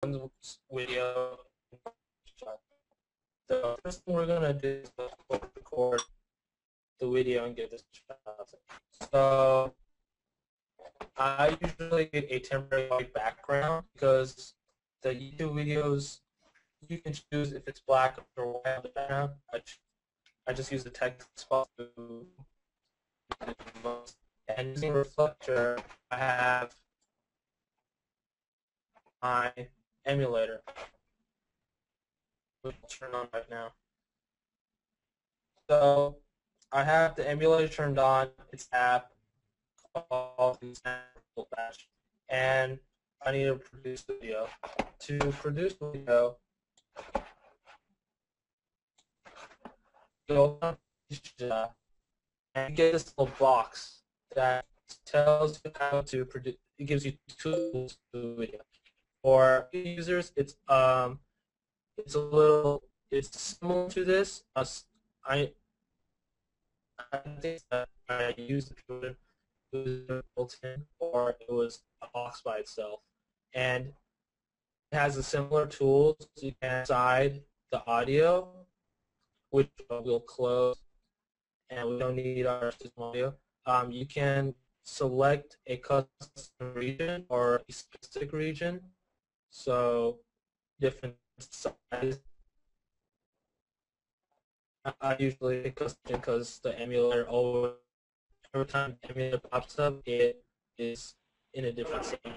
one video. The first thing we're gonna do is record the video and get this shot. So I usually get a temporary white background because the YouTube videos you can choose if it's black or white on the background. I just use the text box to and using Reflector I have my emulator, which I'll turn on right now. So I have the emulator turned on, its app called Example Batch, and I need to produce the video. To produce the video, go on Camtasia and get this little box that tells you how to produce. It gives you tools to do the video. For users, it's similar to this. I think that I used it built-in or it was a box by itself, and it has a similar tools. You can decide the audio, which we'll close, and we don't need our system audio. You can select a custom region or a specific region, so different sizes. I usually pick custom because the emulator always, every time the emulator pops up, it is in a different setting.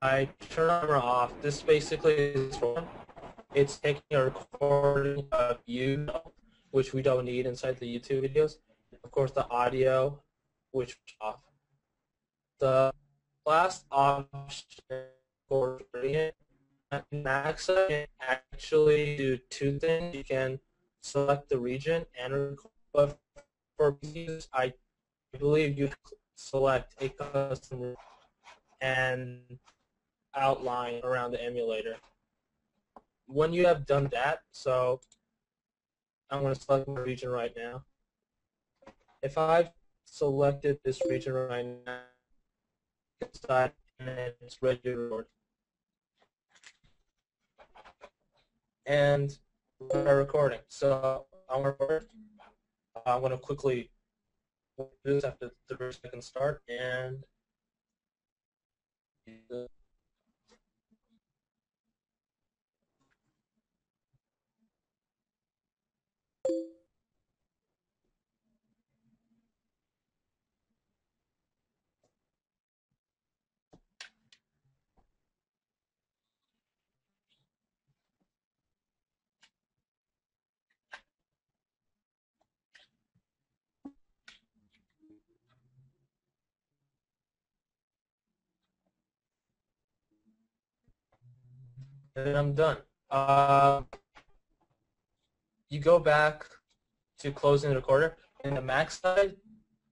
I turn on or off. This basically is it's taking a recording of you, which we don't need inside the YouTube videos. Of course, the audio, which is off. The last option for recording it, Max can actually do two things. You can select the region and record, but for PCs, I believe you select a custom and outline around the emulator. When you have done that, so I'm going to select my region right now. If I've selected this region right now, and then it's ready to record. And we're recording. So I'm recording. I'm going to quickly do this after the 30-second start and and I'm done. You go back to closing the recorder. In the Mac side,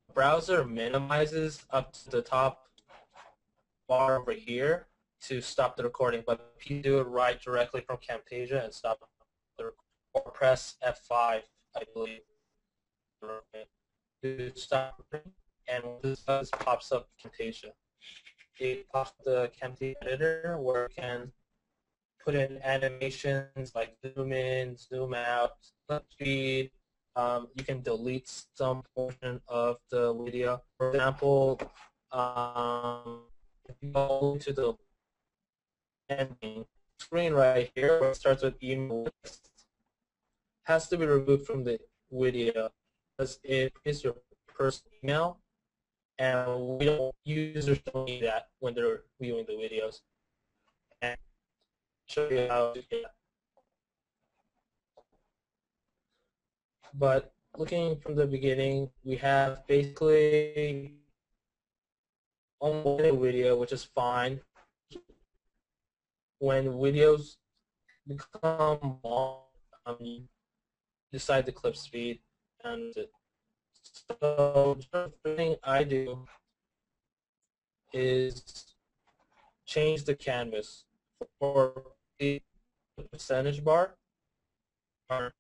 the browser minimizes up to the top bar over here to stop the recording, but if you do it right directly from Camtasia and stop the recording, or press F5, I believe, to stop recording, and what this does pops up Camtasia. It pops the Camtasia editor where you can put in animations like zoom in, zoom out, speed. You can delete some portion of the video. For example, if you go to the ending screen right here where it starts with email list, has to be removed from the video because it is your personal email, and users don't need that when they're viewing the videos. And show you how to do that. But looking from the beginning, we have basically only a video, which is fine. When videos become long, you decide the clip speed, and so the first thing I do is change the canvas for the percentage bar, or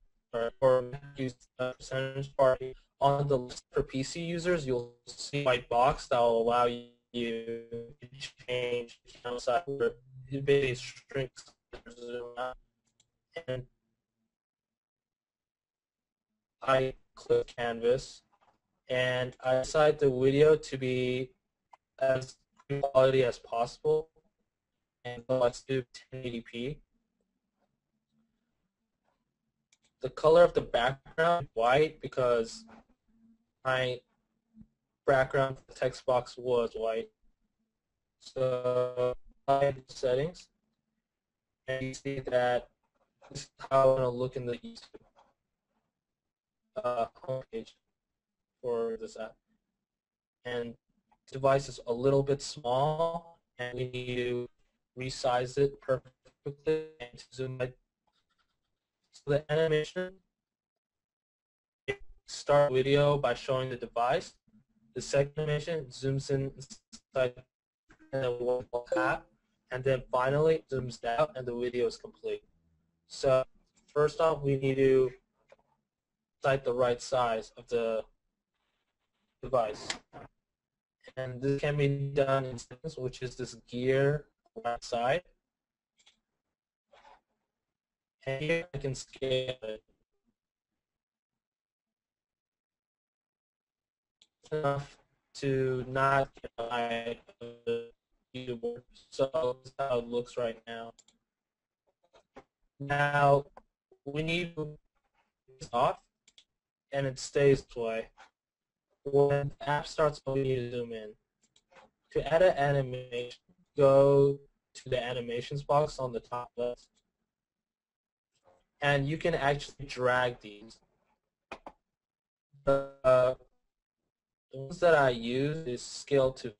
use the percentage bar on the list for PC users. You'll see a white box that will allow you you change the camera size where it basically shrinks the zoom out. And I click canvas, and I decide the video to be as good quality as possible, and so let's do 1080p. The color of the background is white because my background for the text box was white. So I do settings, and you see that this is how I'm going to look in the YouTube homepage for this app. And the device is a little bit small, and we need to resize it perfectly and to zoom it. So the animation, start video by showing the device. The second animation zooms in inside and then one tap, and then finally zooms out and the video is complete. So first off, we need to decide the right size of the device. And this can be done in settings, which is this gear right side. And here I can scale it enough to not get high the keyboard. So this is how it looks right now. Now we need to turn this off, and it stays this way. When the app starts, we need to zoom in. To add an animation, go to the animations box on the top left, and you can actually drag these. The ones that I use is scale to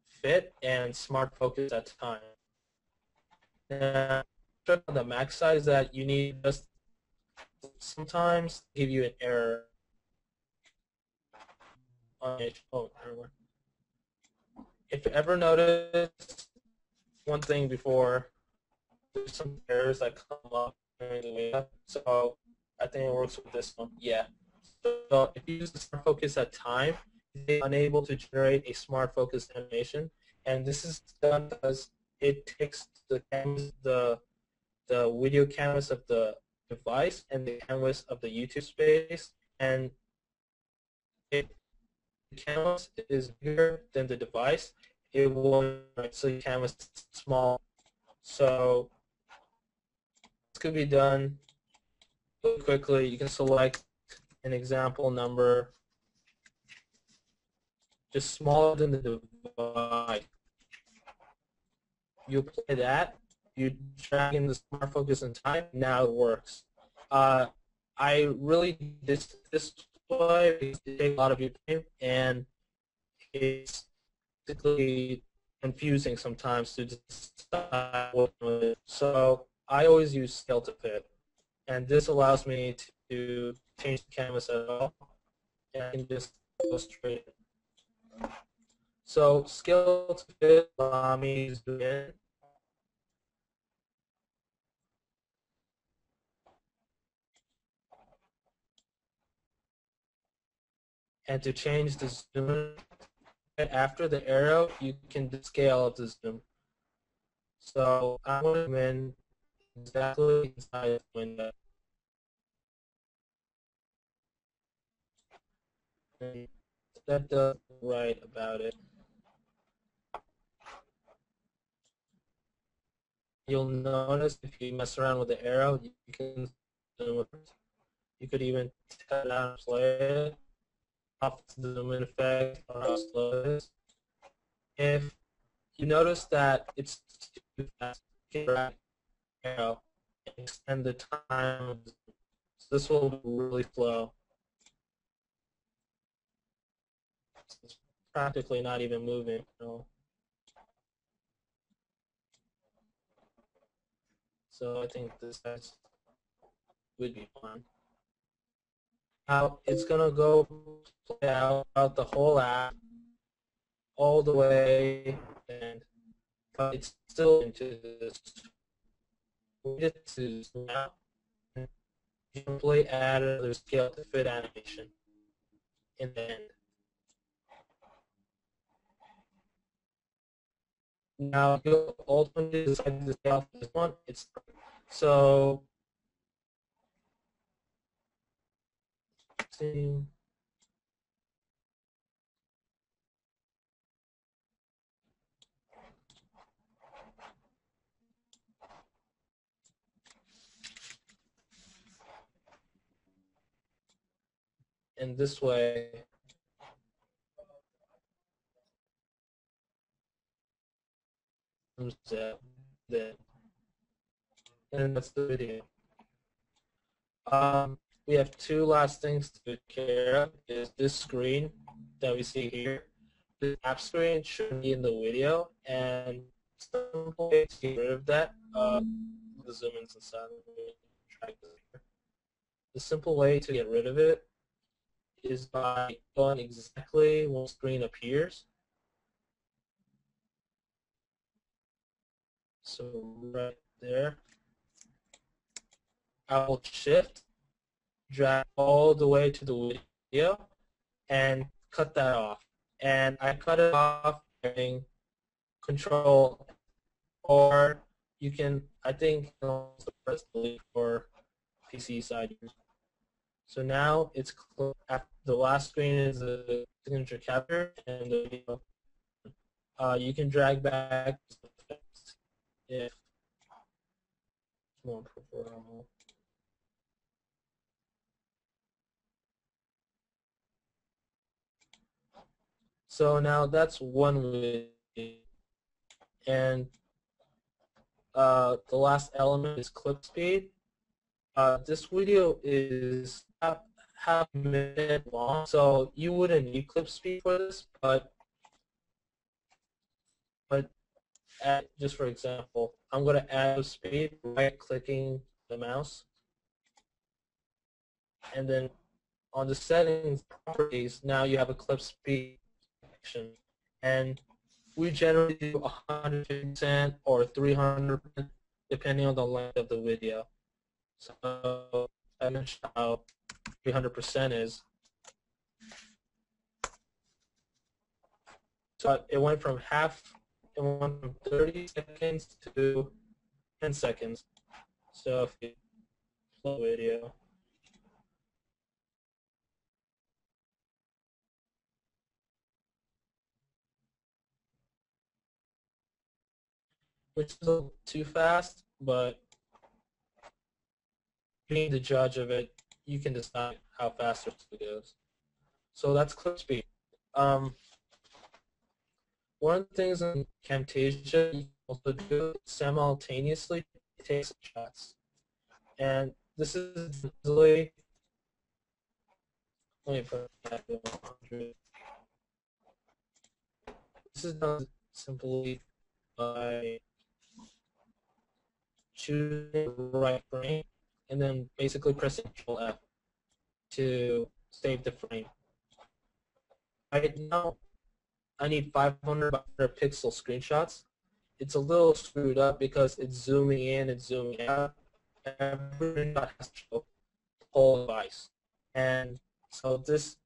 fit and smart focus at time. Now, on the max size that you need just sometimes give you an error on it. Oh, error. If you ever notice one thing before, there's some errors that come up during the video. So I think it works with this one. Yeah. So if you use the smart focus at time, you're unable to generate a smart focus animation, and this is done because it takes the canvas, the video canvas of the device and the canvas of the YouTube space, and if the canvas is bigger than the device, it will so the canvas is small. So this could be done really quickly. You can select an example number just smaller than the device. You apply that, you drag in the smart focus and time, now it works. I really this way because it takes a lot of your time, and it's basically confusing sometimes to decide what to do. So I always use scale to fit, and this allows me to change the canvas at all, and I can just go straight in. So scale to fit allow me to zoom in. And to change the zoom after the arrow, you can scale up the zoom. So I'm going to zoom in exactly inside the window. And that does right about it. You'll notice if you mess around with the arrow, you can zoom it. You could even tap down and play it, off the zoom in effect, or how slow it is. If you notice that it's too fast, you can drag the arrow and extend the time. So this will be really slow. It's practically not even moving. So I think this would be fun. Now it's gonna go play out the whole app all the way, and but it's still into this. We need to zoom out and simply add another scale to fit animation in the end. Now you ultimately decide to stay off this one. It's so same. And this way, then and that's the video. We have two last things to take care of. Is this screen that we see here. The app screen should be in the video, and some way to get rid of that. The zoom ins inside. The simple way to get rid of it is by going exactly when the screen appears. So right there, I will shift, drag all the way to the video, and cut that off. And I cut it off using Control, or you can, I think, also press delete for PC side. So now it's the last screen is the signature capture and the video. You can drag back if more preferable. So now that's one way, and the last element is clip speed. This video is half a minute long, so you wouldn't need clip speed for this, but just for example, I'm going to add speed by clicking the mouse, and then on the settings properties, now you have a clip speed section, and we generally do 100% or 300% depending on the length of the video. So I mentioned how 300% is. So it went from 30 seconds to 10 seconds. So if you play the video, which is a little too fast, but being the judge of it, you can decide how fast it goes. So that's clip speed. One of the things in Camtasia you can also do simultaneously take shots. And this is easily, let me put that to 100. This is done simply by choosing the right frame and then basically pressing Control F to save the frame. Right now, I need 500 by 100 pixel screenshots. It's a little screwed up because it's zooming in and zooming out. Every shot has to show the whole device. And so this